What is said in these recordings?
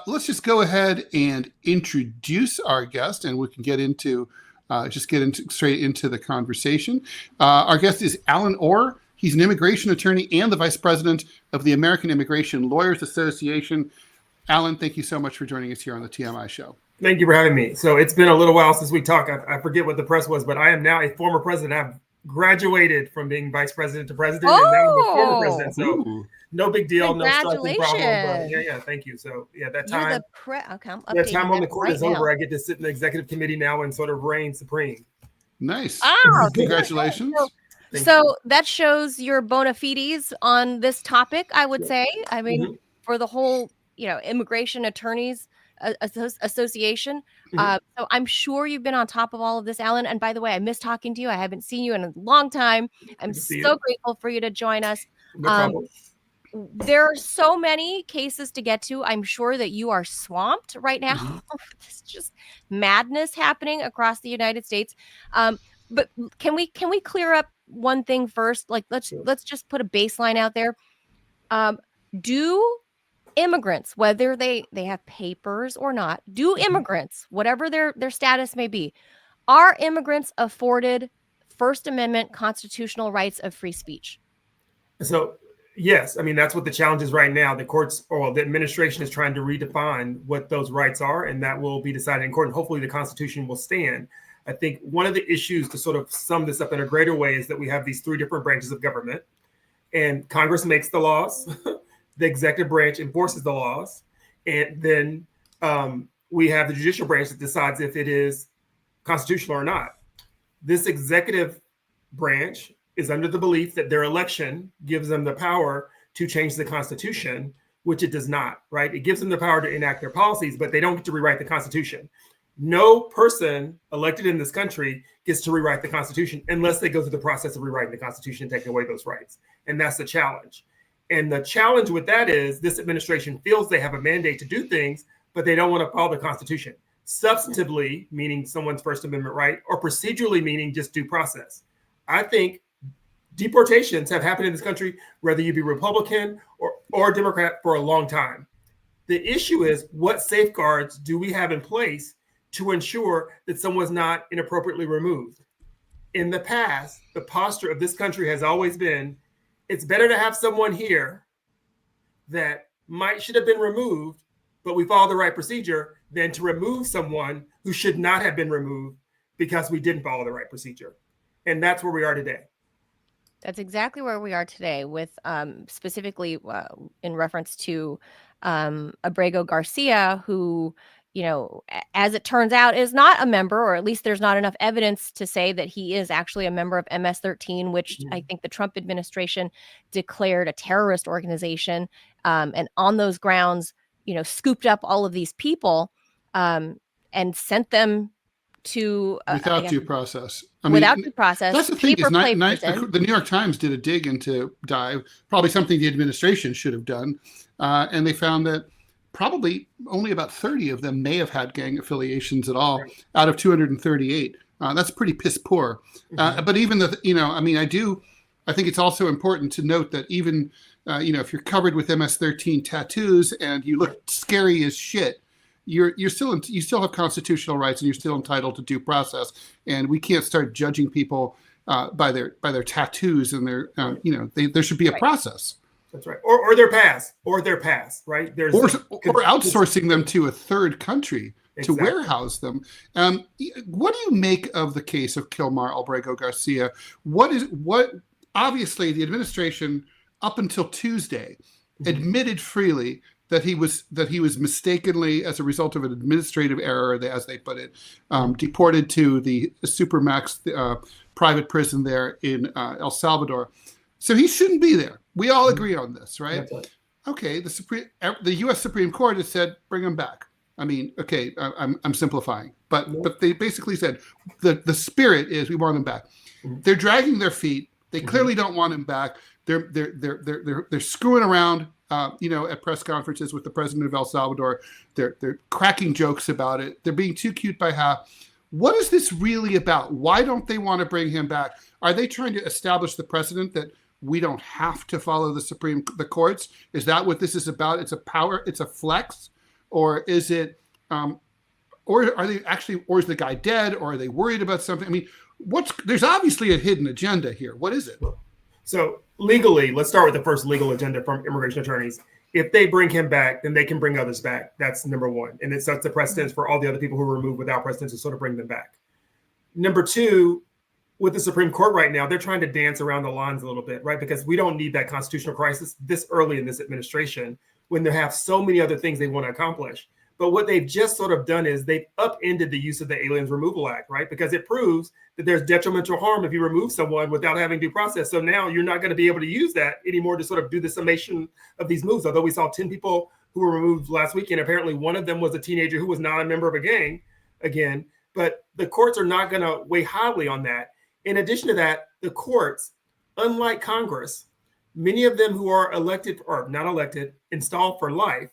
Let's just go ahead and introduce our guest, and we can get into straight into the conversation. Our guest is Allen Orr. He's an immigration attorney and the vice president of the American Immigration Lawyers Association. Allen, thank you so much for joining us here on the TMI show. Thank you for having me. So it's been a little while since we talked. I forget what the press was, but I am now a former president. I've graduated from being vice president to president, and now I'm a former president. So no big deal, no striking problem. But yeah, thank you. So that time, that time on the court is over. I get to sit in the executive committee now and sort of reign supreme. Nice. Oh, congratulations. So that shows your bona fides on this topic, I would say. I mean, for the whole, immigration attorneys association. So I'm sure you've been on top of all of this, Allen. And by the way, I miss talking to you. I haven't seen you in a long time. I'm so grateful for you to join us. There are so many cases to get to. I'm sure that you are swamped right now. It's just madness happening across the United States. But can we clear up one thing first? Like let's just put a baseline out there. Do immigrants, whether they have papers or not, do immigrants, whatever their status may be, are immigrants afforded First Amendment constitutional rights of free speech? So yes, I mean, that's what the challenge is right now. The courts or the administration is trying to redefine what those rights are, and that will be decided in court. And hopefully the Constitution will stand. I think one of the issues, to sort of sum this up in a greater way, is that we have these three different branches of government, and Congress makes the laws. The executive branch enforces the laws, and then we have the judicial branch that decides if it is constitutional or not. This executive branch is under the belief that their election gives them the power to change the Constitution, which it does not, right? It gives them the power to enact their policies, but they don't get to rewrite the Constitution. No person elected in this country gets to rewrite the Constitution unless they go through the process of rewriting the Constitution and taking away those rights. And that's the challenge. And the challenge with that is this administration feels they have a mandate to do things, but they don't want to follow the Constitution. Substantively, meaning someone's First Amendment right, or procedurally, meaning just due process. I think deportations have happened in this country, whether you be Republican or Democrat, for a long time. The issue is, what safeguards do we have in place to ensure that someone's not inappropriately removed? In the past, the posture of this country has always been, it's better to have someone here that should have been removed, but we follow the right procedure, than to remove someone who should not have been removed because we didn't follow the right procedure. And that's where we are today. That's exactly where we are today, with specifically in reference to Abrego Garcia, who, as it turns out, is not a member, or at least there's not enough evidence to say that he is actually a member of MS-13, which I think the Trump administration declared a terrorist organization, and on those grounds, scooped up all of these people and sent them to without due process. Without due process. That's the thing. The New York Times did a dig into Dive, probably something the administration should have done, and they found that probably only about 30 of them may have had gang affiliations at all, out of 238. That's pretty piss poor. But even I think it's also important to note that even if you're covered with MS-13 tattoos and you look scary as shit, you still have constitutional rights, and you're still entitled to due process. And we can't start judging people by their tattoos and their there should be a process. That's right. Or their past, right? Or outsourcing them to a third country to warehouse them. What do you make of the case of Kilmar Abrego Garcia? Obviously the administration up until Tuesday admitted freely that he was mistakenly, as a result of an administrative error, as they put it, deported to the Supermax private prison there in El Salvador. So he shouldn't be there. We all agree on this, right? Okay, the U.S. Supreme Court has said, bring him back. I mean, okay, I'm simplifying, but they basically said the spirit is we want him back. They're dragging their feet. They clearly don't want him back. They're screwing around, at press conferences with the president of El Salvador. They're cracking jokes about it. They're being too cute by half. What is this really about? Why don't they want to bring him back? Are they trying to establish the precedent that we don't have to follow the courts? Is that what this is about? It's a power. It's a flex. or is it, or are they actually, or is the guy dead, or are they worried about something? I mean, there's obviously a hidden agenda here. What is it? So legally, let's start with the first legal agenda from immigration attorneys. If they bring him back, then they can bring others back. That's number one. And it sets the precedence for all the other people who were removed without precedence to sort of bring them back. Number two, with the Supreme Court right now, they're trying to dance around the lines a little bit, right? Because we don't need that constitutional crisis this early in this administration when they have so many other things they want to accomplish. But what they've just sort of done is they've upended the use of the Aliens Removal Act, right? Because it proves that there's detrimental harm if you remove someone without having due process. So now you're not going to be able to use that anymore to sort of do the summation of these moves. Although we saw 10 people who were removed last weekend, apparently one of them was a teenager who was not a member of a gang again. But the courts are not going to weigh highly on that. In addition to that, the courts, unlike Congress, many of them who are elected or not elected, installed for life,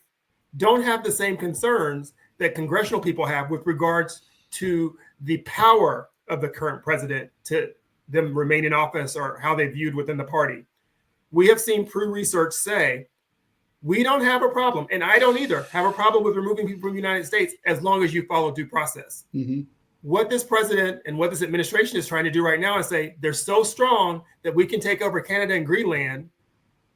don't have the same concerns that congressional people have with regards to the power of the current president to them remain in office or how they viewed within the party. We have seen Pew Research say, we don't have a problem, and I don't either, have a problem with removing people from the United States as long as you follow due process. Mm-hmm. What this president and what this administration is trying to do right now is say they're so strong that we can take over Canada and Greenland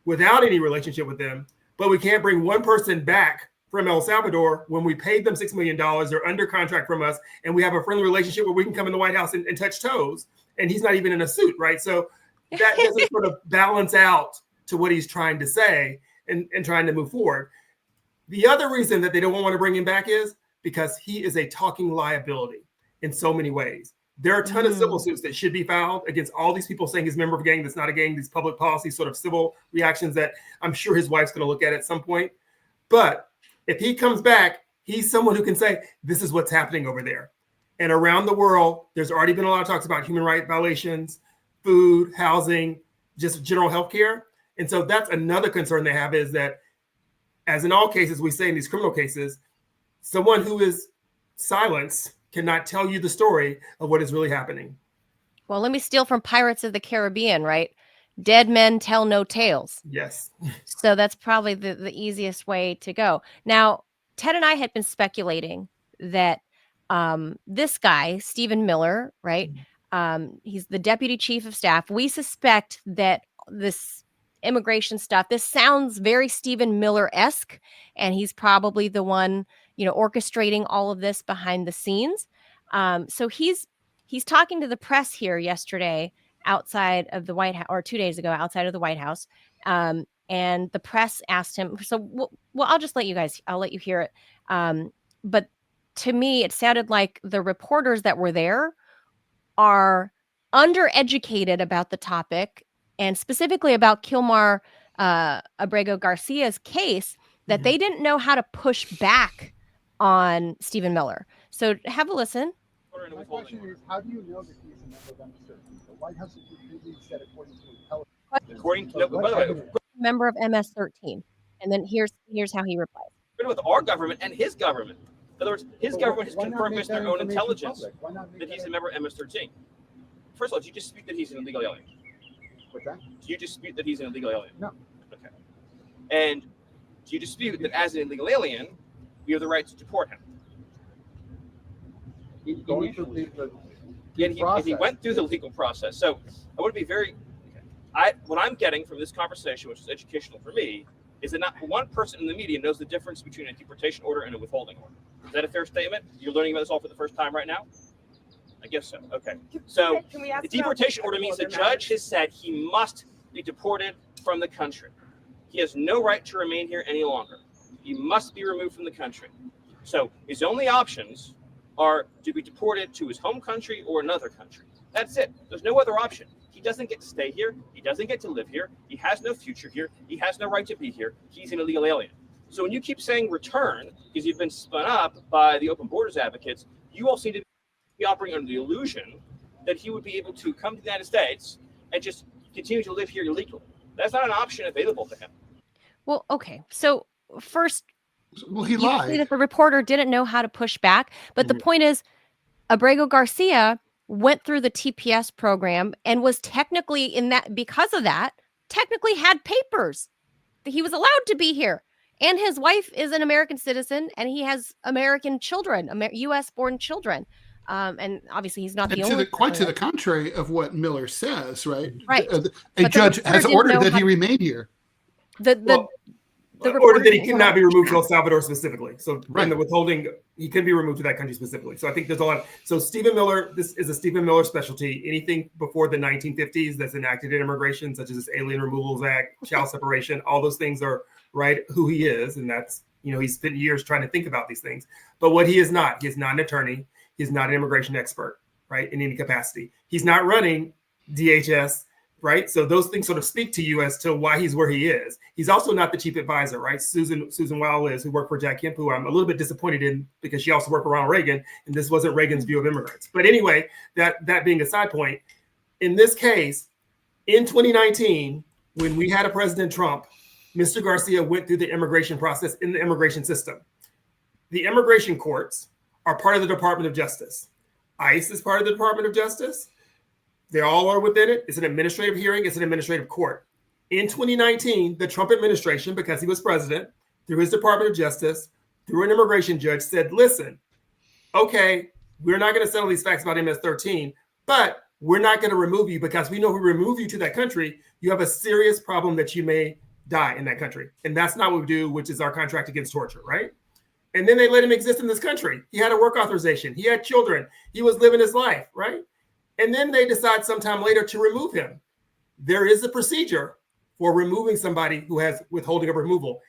without any relationship with them, but we can't bring one person back from El Salvador when we paid them $6 million. They're under contract from us, and we have a friendly relationship where we can come in the White House and touch toes, and he's not even in a suit, right? So that doesn't sort of balance out to what he's trying to say and trying to move forward. The other reason that they don't want to bring him back is because he is a talking liability in so many ways. There are a ton of civil suits that should be filed against all these people saying he's a member of a gang that's not a gang, these public policy sort of civil reactions that I'm sure his wife's going to look at some point. But if he comes back, he's someone who can say, this is what's happening over there. And around the world, there's already been a lot of talks about human rights violations, food, housing, just general health care. And so that's another concern they have is that, as in all cases, we say in these criminal cases, someone who is silenced cannot tell you the story of what is really happening. Well, let me steal from Pirates of the Caribbean, right? Dead men tell no tales. Yes. So that's probably the easiest way to go. Now, Ted and I had been speculating that this guy, Stephen Miller, right? He's the deputy chief of staff. We suspect that this immigration stuff, this sounds very Stephen Miller-esque, and he's probably the one, orchestrating all of this behind the scenes. So he's talking to the press here yesterday outside of the White House, or 2 days ago outside of the White House. And the press asked him, so, well, I'll let you hear it. But to me, it sounded like the reporters that were there are undereducated about the topic, and specifically about Kilmar Abrego Garcia's case, that they didn't know how to push back on Stephen Miller. So have a listen. My question is, how do you know that he's a member of MS-13? The White House security said according to intelligence. According to, by the way, member of MS-13. And then here's how he replies. With our government and his government. In other words, his government has confirmed based on their own intelligence that he's a member of MS-13. First of all, do you dispute that he's an illegal alien? What's that? Do you dispute that he's an illegal alien? No. Okay. And do you dispute that as an illegal alien, we have the right to deport him? He's going through the he went through the legal process. So I want to be very. What I'm getting from this conversation, which is educational for me, is that not one person in the media knows the difference between a deportation order and a withholding order. Is that a fair statement? You're learning about this all for the first time right now? I guess so. Okay. So the deportation order means the judge has said he must be deported from the country. He has no right to remain here any longer. He must be removed from the country. So his only options are to be deported to his home country or another country. That's it. There's no other option. He doesn't get to stay here. He doesn't get to live here. He has no future here. He has no right to be here. He's an illegal alien. So when you keep saying return, because you've been spun up by the open borders advocates, you all seem to be operating under the illusion that he would be able to come to the United States and just continue to live here illegally. That's not an option available to him. Well, okay. So first, he lied. Say that the reporter didn't know how to push back, but the point is, Abrego Garcia went through the TPS program and was technically technically had papers. He was allowed to be here. And his wife is an American citizen, and he has American children, U.S.-born children. And obviously, he's not the only. Quite to the contrary of what Miller says, right? Right. A judge has ordered that he remain here. Ordered that he cannot be removed to El Salvador specifically. So Right. in the withholding, he can be removed to that country specifically. So I think there's a lot. So Stephen Miller, this is a Stephen Miller specialty. Anything before the 1950s that's enacted in immigration, such as this Alien Removals Act, child separation, all those things are right who he is. And that's, he's spent years trying to think about these things. But what he is not an attorney. He's not an immigration expert, right, in any capacity. He's not running DHS, right? So those things sort of speak to you as to why he's where he is. He's also not the chief advisor, right? Susan Weil is, who worked for Jack Kemp, who I'm a little bit disappointed in because she also worked for Ronald Reagan, and this wasn't Reagan's view of immigrants. But anyway, that being a side point, in this case, in 2019, when we had a President Trump, Mr. Garcia went through the immigration process in the immigration system. The immigration courts are part of the Department of Justice. ICE is part of the Department of Justice. They all are within it. It's an administrative hearing. It's an administrative court. In 2019, the Trump administration, because he was president, through his Department of Justice, through an immigration judge, said, listen, okay, we're not going to settle these facts about MS-13, but we're not going to remove you because we know if we remove you to that country, you have a serious problem that you may die in that country. And that's not what we do, which is our contract against torture, right? And then they let him exist in this country. He had a work authorization. He had children. He was living his life, right? And then they decide sometime later to remove him. There is a procedure for removing somebody who has withholding of removal.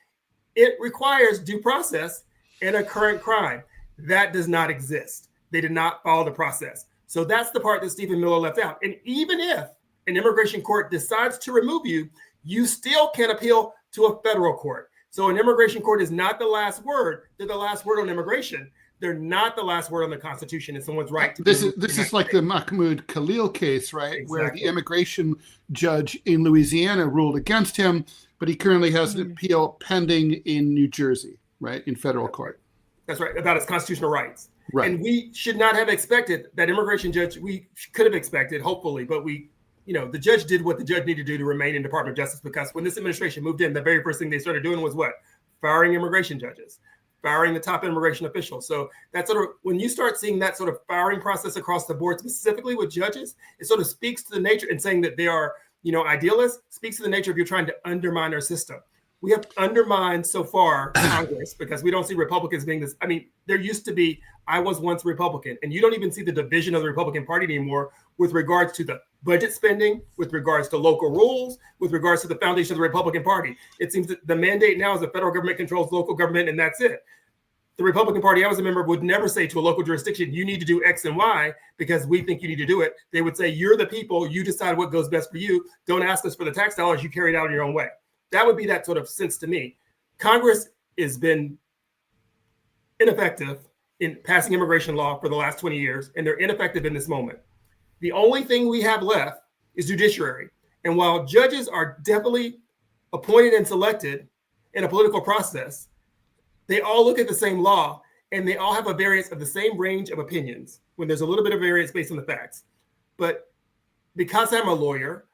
It requires due process and a current crime. That does not exist. They did not follow the process. So that's the part that Stephen Miller left out. And even if an immigration court decides to remove you, you still can appeal to a federal court. So an immigration court is not the last word. They're the last word on immigration. They're not the last word on the Constitution and someone's right to. This is like the Mahmoud Khalil case, right? Exactly. Where the immigration judge in Louisiana ruled against him, but he currently has an appeal pending in New Jersey, right, in federal court. That's right, about his constitutional rights. Right. And we should not have expected that immigration judge. We could have expected, hopefully, but the judge did what the judge needed to do to remain in Department of Justice, because when this administration moved in, the very first thing they started doing was what? Firing immigration judges, firing the top immigration officials. So that sort of, when you start seeing that sort of firing process across the board, specifically with judges, it sort of speaks to the nature, and saying that they are, idealists, speaks to the nature of you're trying to undermine our system. We have undermined so far Congress because we don't see Republicans being this. I mean, there used to be, I was once a Republican, and you don't even see the division of the Republican Party anymore with regards to the budget spending, with regards to local rules, with regards to the foundation of the Republican Party. It seems that the mandate now is the federal government controls local government, and that's it. The Republican Party I was a member of would never say to a local jurisdiction, you need to do X and Y because we think you need to do it. They would say, you're the people, you decide what goes best for you. Don't ask us for the tax dollars, you carry it out in your own way. That would be that sort of sense to me. Congress has been ineffective in passing immigration law for the last 20 years, and they're ineffective in this moment. The only thing we have left is judiciary. And while judges are definitely appointed and selected in a political process, they all look at the same law, and they all have a variance of the same range of opinions when there's a little bit of variance based on the facts. But because I'm a lawyer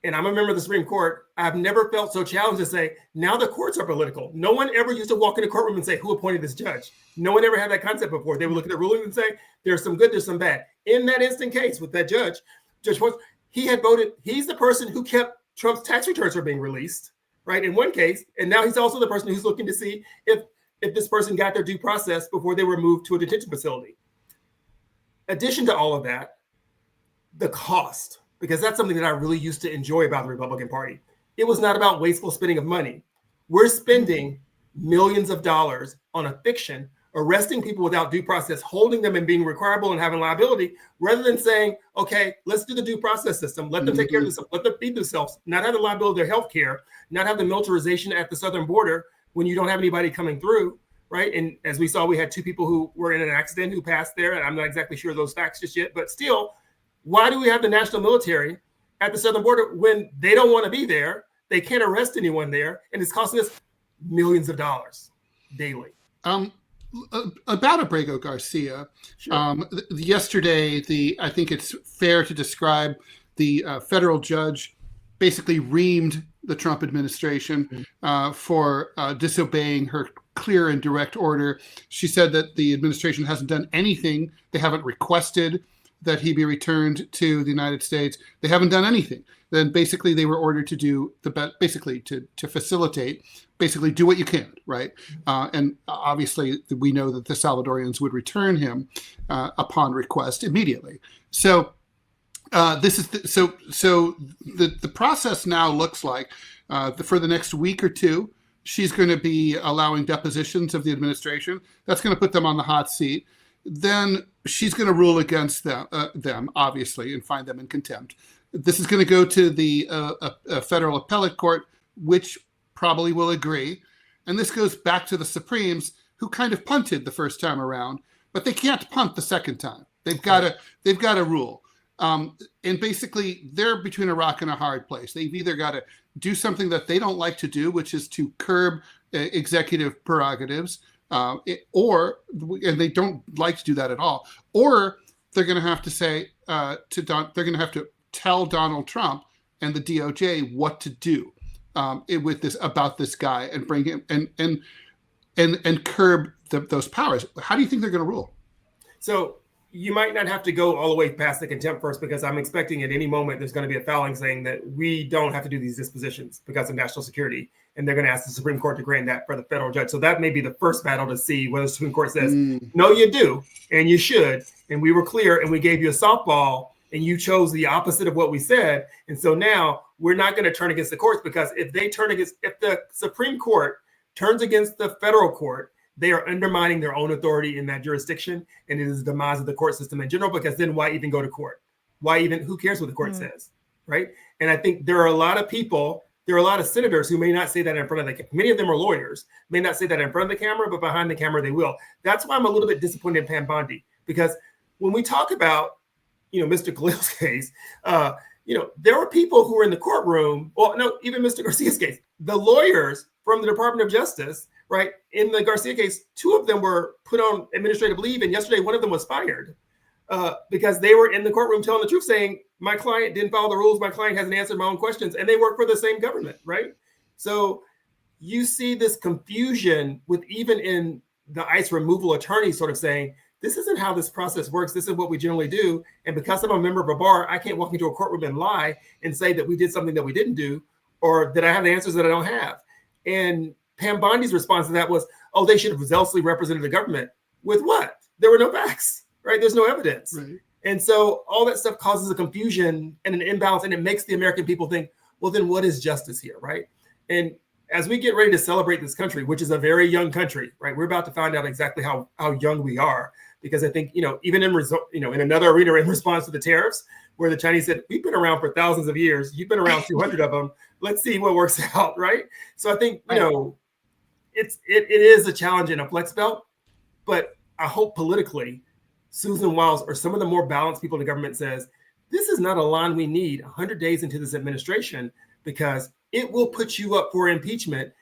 and I'm a member of the Supreme Court, I've never felt so challenged to say, now the courts are political. No one ever used to walk in a courtroom and say, who appointed this judge? No one ever had that concept before. They would look at the ruling and say, there's some good, there's some bad. In that instant case with that judge, Judge Schwartz, he had voted, he's the person who kept Trump's tax returns from being released, right, in one case. And now he's also the person who's looking to see if this person got their due process before they were moved to a detention facility. Addition to all of that, the cost, because that's something that I really used to enjoy about the Republican Party. It was not about wasteful spending of money. We're spending millions of dollars on a fiction, arresting people without due process, holding them and being requireable and having liability, rather than saying, okay, let's do the due process system. Let them take care of themselves. Let them feed themselves, not have the liability of their health care, not have the militarization at the southern border when you don't have anybody coming through, right? And as we saw, we had 2 people who were in an accident who passed there. And I'm not exactly sure of those facts just yet, but still, why do we have the national military at the southern border when they don't want to be there? They can't arrest anyone there, and it's costing us millions of dollars daily. About Abrego Garcia, Sure. yesterday, I think it's fair to describe the federal judge basically reamed the Trump administration for disobeying her clear and direct order. She said that the administration hasn't done anything. They haven't requested that he be returned to the United States. They haven't done anything. Then basically they were ordered to do basically to facilitate, basically do what you can, right? And obviously we know that the Salvadorians would return him upon request immediately. So this is the process now looks like for the next week or two, she's going to be allowing depositions of the administration. That's going to put them on the hot seat. Then she's going to rule against them, obviously, and find them in contempt. This is going to go to the federal appellate court, which probably will agree. And this goes back to the Supremes, who kind of punted the first time around, but they can't punt the second time. They've got to rule. And basically, they're between a rock and a hard place. They've either got to do something that they don't like to do, which is to curb executive prerogatives, and they don't like to do that at all, or they're going to have to say they're going to have to tell Donald Trump and the DOJ what to do about this guy and bring him and curb those powers. How do you think they're going to rule? So you might not have to go all the way past the contempt first, because I'm expecting at any moment there's going to be a filing saying that we don't have to do these dispositions because of national security. And they're going to ask the Supreme Court to grant that for the federal judge. So that may be the first battle to see whether the Supreme Court says, no, you do, and you should. And we were clear and we gave you a softball and you chose the opposite of what we said. And so now we're not going to turn against the courts, because if the Supreme Court turns against the federal court, they are undermining their own authority in that jurisdiction. And it is the demise of the court system in general, because then why even go to court? Who cares what the court says, right? And I think there are a lot of senators who may not say that in front of many of them are lawyers, may not say that in front of the camera, but behind the camera they will. That's why I'm a little bit disappointed in Pam Bondi, because when we talk about, Mr. Khalil's case, there were people who were in the courtroom, even Mr. Garcia's case, the lawyers from the Department of Justice, right? In the Garcia case, 2 of them were put on administrative leave, and yesterday one of them was fired because they were in the courtroom telling the truth, saying, my client didn't follow the rules, my client hasn't answered my own questions, and they work for the same government, right? So you see this confusion with even in the ICE removal attorneys sort of saying, this isn't how this process works. This is what we generally do. And because I'm a member of a bar, I can't walk into a courtroom and lie and say that we did something that we didn't do, or that I have the answers that I don't have. And Pam Bondi's response to that was, oh, they should have zealously represented the government. With what? There were no facts, right? There's no evidence. Right. And so all that stuff causes a confusion and an imbalance, and it makes the American people think, well, then what is justice here, right? And as we get ready to celebrate this country, which is a very young country, right? We're about to find out exactly how young we are, because I think, even in another arena in response to the tariffs, where the Chinese said, we've been around for thousands of years, you've been around 200 of them, let's see what works out, right? So I think, it is a challenge in a flex belt, but I hope politically, Susan Wiles or some of the more balanced people in the government says, this is not a line we need 100 days into this administration, because it will put you up for impeachment.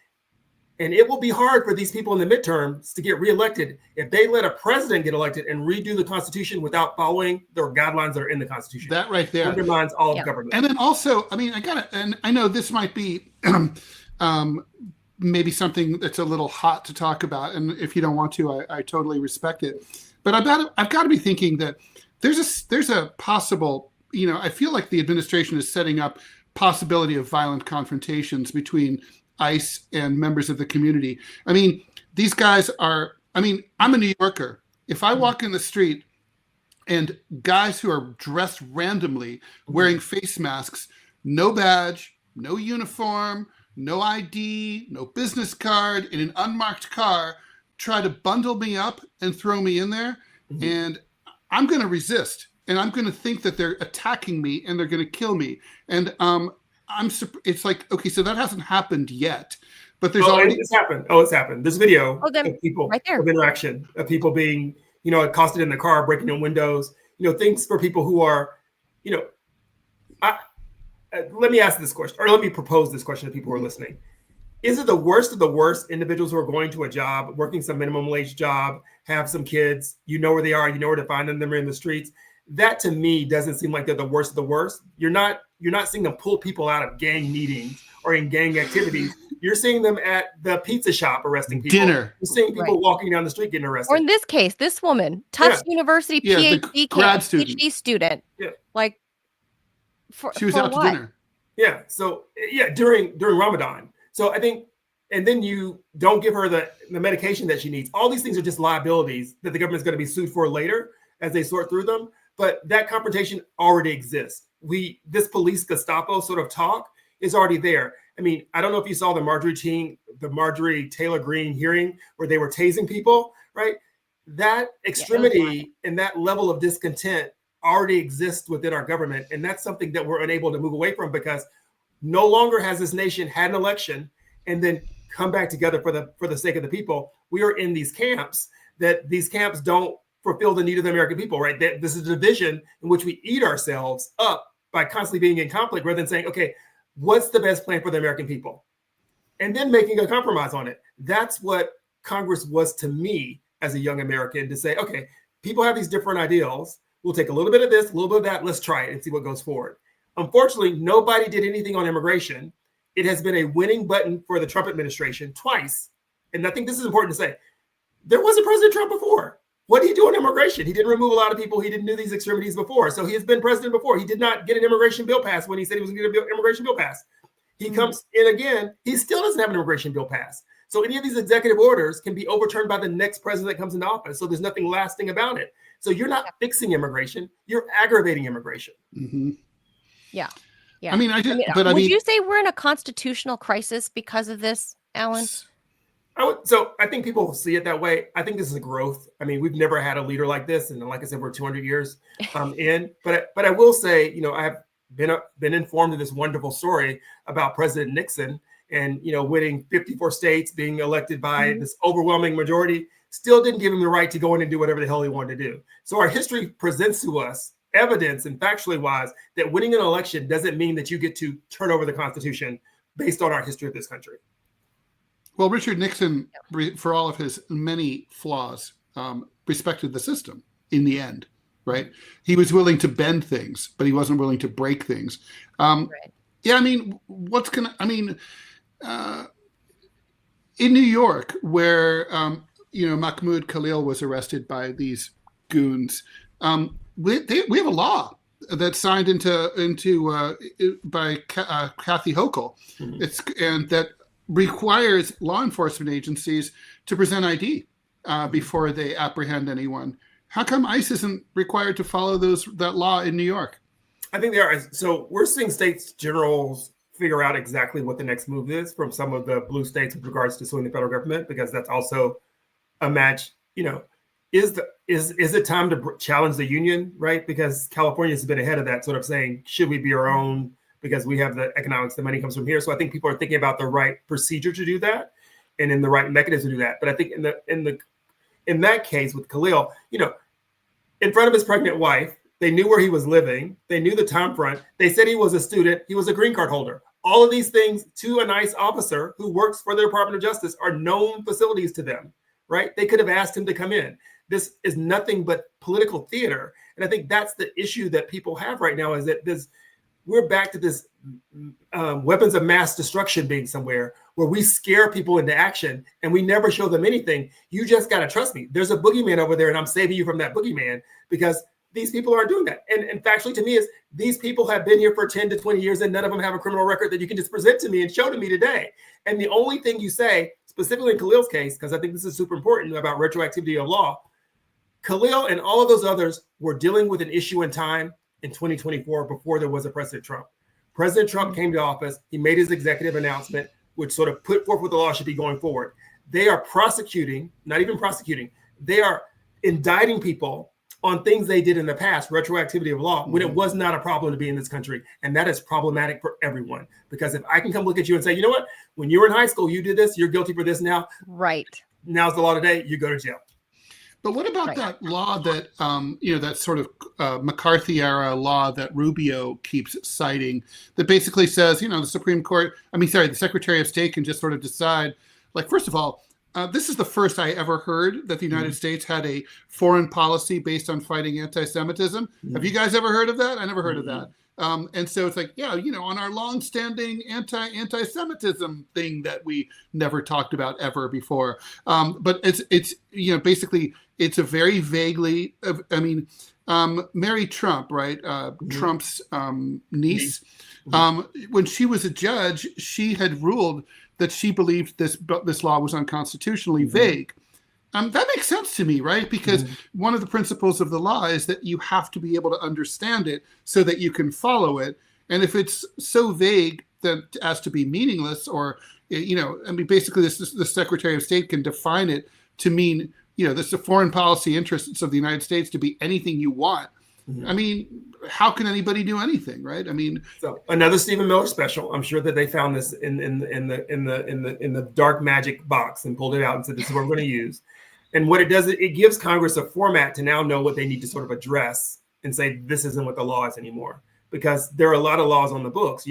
And it will be hard for these people in the midterms to get reelected if they let a president get elected and redo the Constitution without following the guidelines that are in the Constitution. That right there undermines all of government. And then also, and I know this might be maybe something that's a little hot to talk about, and if you don't want to, I totally respect it. But I've got to be thinking that there's a possible, I feel like the administration is setting up possibility of violent confrontations between ICE and members of the community. These guys are, I'm a New Yorker. If I walk in the street and guys who are dressed randomly, wearing face masks, no badge, no uniform, no ID, no business card, in an unmarked car, try to bundle me up and throw me in there, and I'm going to resist, and I'm going to think that they're attacking me and they're going to kill me. And it's like, okay, so that hasn't happened yet, but there's already it's happened. It's happened. There's video of people right there, of interaction, of people being, accosted in the car, breaking in windows, things for people who are, let me ask this question, or let me propose this question to people who are listening. Is it the worst of the worst individuals who are going to a job, working some minimum wage job, have some kids, where they are, where to find them, they're in the streets? That to me doesn't seem like they're the worst of the worst. You're not seeing them pull people out of gang meetings or in gang activities. You're seeing them at the pizza shop arresting people. Dinner. You're seeing people walking down the street getting arrested. Or in this case, this woman, Tufts University PhD student. Yeah. Like, she was for out what? to dinner. Yeah. So during Ramadan. So I think, and then you don't give her the medication that she needs. All these things are just liabilities that the government's going to be sued for later as they sort through them. But that confrontation already exists. This police Gestapo sort of talk is already there. I mean, I don't know if you saw the Marjorie Taylor Greene hearing where they were tasing people, right? That extremity and that level of discontent already exists within our government. And that's something that we're unable to move away from, because no longer has this nation had an election and then come back together for the sake of the people. We are in these camps don't fulfill the need of the American people, right? This is a division in which we eat ourselves up by constantly being in conflict rather than saying, okay, what's the best plan for the American people? And then making a compromise on it. That's what Congress was to me as a young American, to say, okay, people have these different ideals. We'll take a little bit of this, a little bit of that. Let's try it and see what goes forward. Unfortunately, nobody did anything on immigration. It has been a winning button for the Trump administration twice. And I think this is important to say. There was a President Trump before. What did he do on immigration? He didn't remove a lot of people. He didn't do these extremities before. So he has been president before. He did not get an immigration bill passed when he said he was going to get an immigration bill passed. He comes in again. He still doesn't have an immigration bill passed. So any of these executive orders can be overturned by the next president that comes into office. So there's nothing lasting about it. So you're not fixing immigration. You're aggravating immigration. Mm-hmm. Yeah. I mean, would you say we're in a constitutional crisis because of this, Alan? So I think people see it that way. I think this is a growth. I mean, we've never had a leader like this. And like I said, we're 200 years in. But I will say, I have been informed of this wonderful story about President Nixon and, winning 54 states, being elected by this overwhelming majority, still didn't give him the right to go in and do whatever the hell he wanted to do. So our history presents to us evidence and factually wise that winning an election doesn't mean that you get to turn over the Constitution based on our history of this country. Well, Richard Nixon, for all of his many flaws, respected the system in the end, right? He was willing to bend things, but he wasn't willing to break things. Yeah, I mean, in New York, where, Mahmoud Khalil was arrested by these goons, we have a law that's signed by Kathy Hochul. And that requires law enforcement agencies to present ID before they apprehend anyone. How come ICE isn't required to follow that law in New York? I think they are. So we're seeing states generals figure out exactly what the next move is from some of the blue states with regards to suing the federal government, because that's also a match. Is it time to challenge the union, right? Because California has been ahead of that, sort of saying, should we be our own? Because we have the economics, the money comes from here. So I think people are thinking about the right procedure to do that, and in the right mechanism to do that. But I think in that case with Khalil, in front of his pregnant wife, they knew where he was living. They knew the time front. They said he was a student. He was a green card holder. All of these things to an ICE officer who works for the Department of Justice are known facilities to them, right? They could have asked him to come in. This is nothing but political theater. And I think that's the issue that people have right now, is that we're back to this weapons of mass destruction being somewhere where we scare people into action and we never show them anything. You just got to trust me. There's a boogeyman over there and I'm saving you from that boogeyman, because these people aren't doing that. And factually to me is these people have been here for 10 to 20 years and none of them have a criminal record that you can just present to me and show to me today. And the only thing you say, specifically in Khalil's case, because I think this is super important about retroactivity of law, Khalil and all of those others were dealing with an issue in time in 2024 before there was a President Trump. President Trump came to office. He made his executive announcement, which sort of put forth what the law should be going forward. They are prosecuting, not even prosecuting, they are indicting people on things they did in the past, retroactivity of law, when it was not a problem to be in this country. And that is problematic for everyone. Because if I can come look at you and say, you know what, when you were in high school, you did this, you're guilty for this now. Right. Now's the law today, you go to jail. But what about that law that, that sort of McCarthy era law that Rubio keeps citing that basically says, the Supreme Court, the Secretary of State can just sort of decide, like, first of all, This is the first I ever heard that the United States had a foreign policy based on fighting anti-Semitism. Have you guys ever heard of that? I never heard of that. And so it's like, yeah, on our long-standing anti-Semitism thing that we never talked about ever before. But it's basically it's a very vaguely. Mary Trump, right? Trump's niece. When she was a judge, she had ruled that she believed this law was unconstitutionally vague. That makes sense to me, right? Because one of the principles of the law is that you have to be able to understand it so that you can follow it. And if it's so vague that as to be meaningless, or basically the Secretary of State can define it to mean, this is the foreign policy interests of the United States to be anything you want. I mean, how can anybody do anything, right? I mean, so another Stephen Miller special. I'm sure that they found this in the dark magic box and pulled it out and said, "This is what we're going to use." And what it does, it gives Congress a format to now know what they need to sort of address and say, "This isn't what the law is anymore," because there are a lot of laws on the books.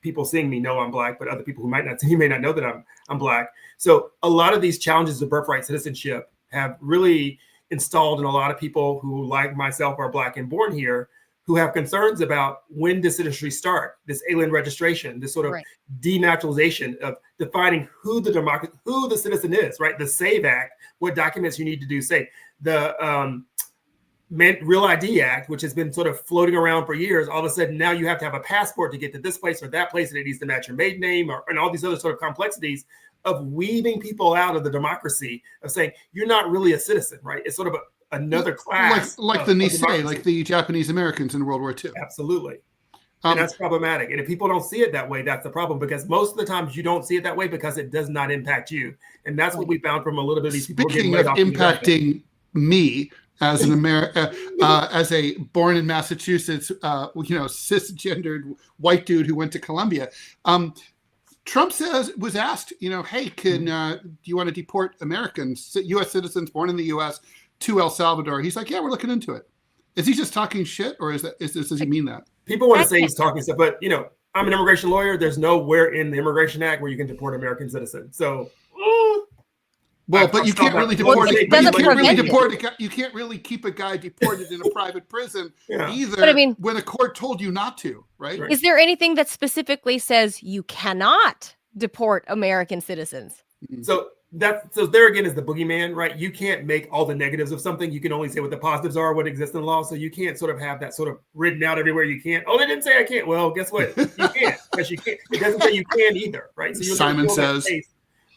People seeing me know I'm Black, but other people who might not, you may not know that I'm Black. So a lot of these challenges of birthright citizenship have really installed in a lot of people who, like myself, are Black and born here, who have concerns about when does citizenry start, this alien registration, this sort of denaturalization of defining who the citizen is, right? The SAVE Act, what documents you need to do, say the Real ID Act, which has been sort of floating around for years. All of a sudden, now you have to have a passport to get to this place or that place, and it needs to match your maiden name, and all these other sort of complexities of weaving people out of the democracy, of saying you're not really a citizen, right? It's sort of another class, like the Nisei, like the Japanese Americans in World War II. Absolutely. And that's problematic. And if people don't see it that way, that's the problem, because most of the times you don't see it that way because it does not impact you. And that's what we found from a little bit of these people. Speaking of impacting me as an as a born in Massachusetts, cisgendered white dude who went to Columbia, Trump was asked, hey, do you want to deport Americans, U.S. citizens born in the U.S. to El Salvador? He's like, yeah, we're looking into it. Is he just talking shit, or does he mean that? People want to say he's talking stuff, but I'm an immigration lawyer. There's nowhere in the Immigration Act where you can deport American citizens. So, but you can't really deport. You can't really keep a guy deported in a private prison either. But when a court told you not to, right? Is there anything that specifically says you cannot deport American citizens? So there again is the boogeyman, right? You can't make all the negatives of something. You can only say what the positives are, what exists in law. So you can't sort of have that sort of written out everywhere you can't. Oh, they didn't say I can't. Well, guess what? You can't, because you can't. It doesn't say you can either, right? So Simon says.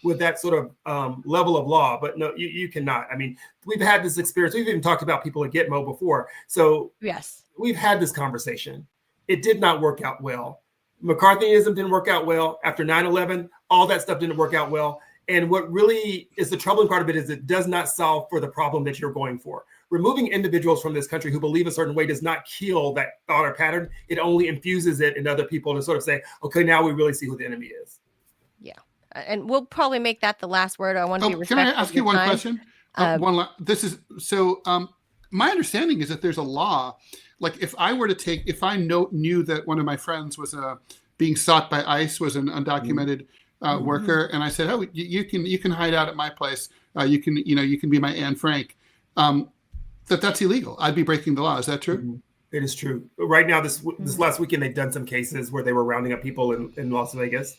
With that sort of level of law, but no, you cannot. I mean, we've had this experience. We've even talked about people at Gitmo before. So yes, we've had this conversation. It did not work out well. McCarthyism didn't work out well. After 9/11, all that stuff didn't work out well. And what really is the troubling part of it is it does not solve for the problem that you're going for. Removing individuals from this country who believe a certain way does not kill that thought or pattern. It only infuses it in other people to sort of say, okay, now we really see who the enemy is. Yeah. And we'll probably make that the last word. I want to be respectful. Can I ask you one question? My understanding is that there's a law. Like if I knew that one of my friends was being sought by ICE, was an undocumented worker, and I said, oh, you can hide out at my place. You can be my Anne Frank. That's illegal. I'd be breaking the law. Is that true? It is true. Right now, this last weekend, they've done some cases where they were rounding up people in Las Vegas.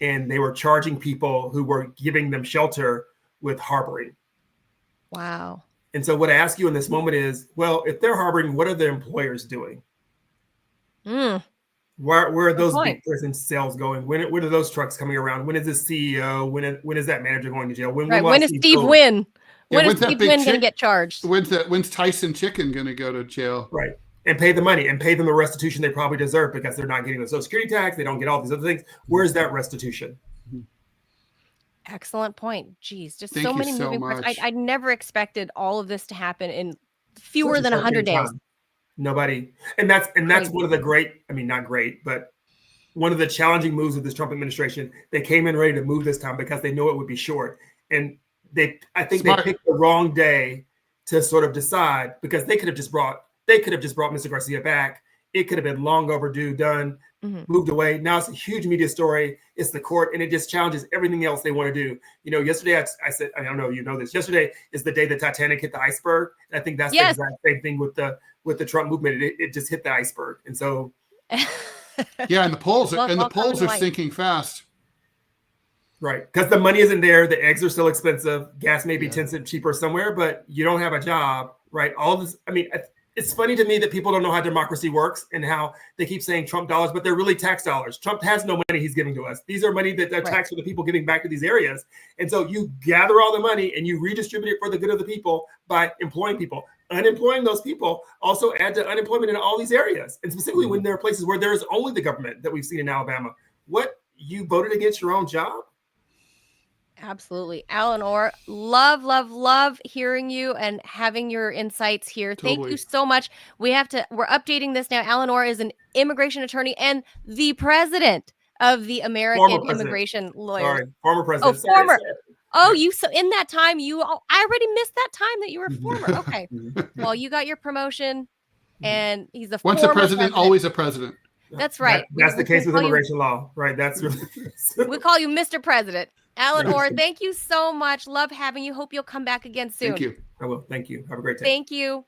And they were charging people who were giving them shelter with harboring. Wow. And so what I ask you in this moment is, well, if they're harboring, what are their employers doing? Where are those big prison cells going? When are those trucks coming around? When is the CEO? When is that manager going to jail? When is Steve Wynn? When is Steve Wynn going to get charged? When's Tyson Chicken going to go to jail? Right. And pay the money and pay them the restitution they probably deserve because they're not getting the Social Security tax. They don't get all these other things. Where's that restitution? Excellent point. Jeez, just so many moving parts. I never expected all of this to happen in fewer than 100 days. Nobody. And that's one of the great, not great, but one of the challenging moves of this Trump administration. They came in ready to move this time because they know it would be short. And I think they picked the wrong day to sort of decide, because they could have just brought Mr. Garcia back it could have been long overdue, done, moved away. Now it's a huge media story. It's the court, and it just challenges everything else they want to do. You know, yesterday I said, I don't know if you know this. Yesterday is the day the Titanic hit the iceberg. And I think that's the exact same thing with the Trump movement. It just hit the iceberg, and so yeah, and the polls are sinking fast. Right, because the money isn't there. The eggs are still expensive. Gas may be 10 cents cheaper somewhere, but you don't have a job, right? All this. I mean, it's funny to me that people don't know how democracy works and how they keep saying Trump dollars, but they're really tax dollars. Trump has no money he's giving to us. These are money that are taxed for the people giving back to these areas. And so you gather all the money and you redistribute it for the good of the people by employing people. Unemploying those people also add to unemployment in all these areas. And specifically when there are places where there is only the government that we've seen in Alabama. What, you voted against your own job? Absolutely. Allen Orr, love hearing you and having your insights here. Totally. Thank you so much. We're updating this now. Allen Orr is an immigration attorney and the president of the American Immigration Lawyers. Sorry, former president. Oh, former. Oh, so in that time, I already missed that time that you were former. Okay. Well, you got your promotion, and he's the once a president, always a president. That's right. That's the case with immigration law, right? That's really we call you Mr. President. Allen Orr, thank you so much. Love having you. Hope you'll come back again soon. Thank you. I will. Thank you. Have a great day. Thank you.